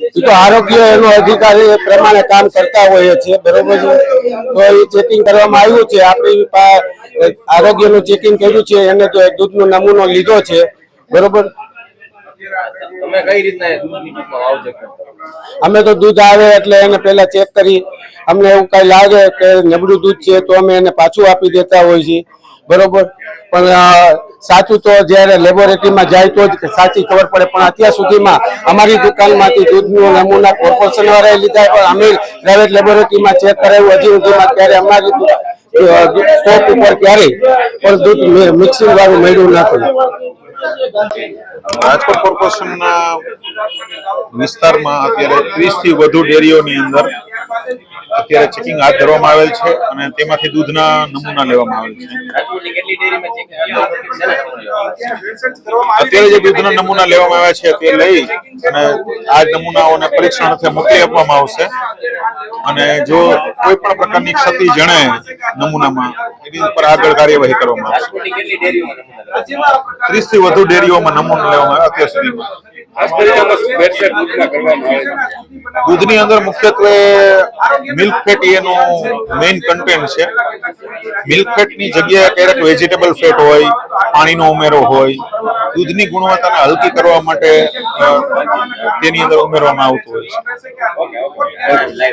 એ તો આરોગ્ય એનો અધિકારી એ પ્રમાણે કામ કરતા હોય છે, બરોબર છે। તો એ ચેકિંગ કરવામાં આવ્યું છે, આપણી આરોગ્યનું ચેકિંગ કર્યું છે, એને તો દૂધનો નમૂનો લીધો છે, બરોબર। તમે કઈ રીતના દૂધની કિંમત આવજે? અમે તો દૂધ આવે એટલે એને પહેલા ચેક કરી, અમને એવું કઈ લાગે કે નબળું દૂધ છે તો અમે એને પાછું આપી દેતા હોય છીએ, બરોબર। પણ સાચું તો જ્યારે લેબોરેટરીમાં જાય તો જ સાચી ખબર પડે, પણ અત્યાર સુધીમાં અમારી દુકાનમાંથી દૂધનું નમૂના કોર્પોરેશન વાળાએ લીધા, પણ અમે પ્રાઇવેટ લેબોરેટરીમાં ચેક કરાવ્યું હજી સુધીમાં, ત્યારે અમારી સ્ટોક ઉપર ક્યારેય પણ દૂધ મિક્સિંગ વાળું મળ્યું નથી। રાજકોટ કોર્પોરેશનના વિસ્તારમાં અત્યારે 30 થી વધુ ડેરીઓની અંદર અત્યારે ચેકિંગ હાથ ધરવામાં આવેલ છે અને તેમાંથી દૂધના નમૂના લેવામાં આવેલ છે। અત્યારે જે દૂધના નમૂના લેવામાં આવ્યા છે તે લઈ અને આ નમૂનાઓને પરીક્ષણ અર્થે મોકલી આપવામાં આવશે અને જો કોઈ પણ પ્રકારની ક્ષતિ જણાય નમૂનામાં એની ઉપર આગળ કાર્યવાહી કરવામાં આવશે। 30 થી વધુ ડેરીઓમાં નમૂના લેવામાં આવ્યા અત્યાર સુધીમાં। દૂધની અંદર મુખ્યત્વે મિલ્ક ફેટ એનું મેઇન કન્ટેન્ટ છે। મિલ્ક ફેટ ની જગ્યાએ ક્યારેક વેજીટેબલ ફેટ હોય, પાણીનો ઉમેરો હોય, દૂધની ગુણવત્તાને હલકી કરવા માટે તેની અંદર ઉમેરવામાં આવતું હોય છે।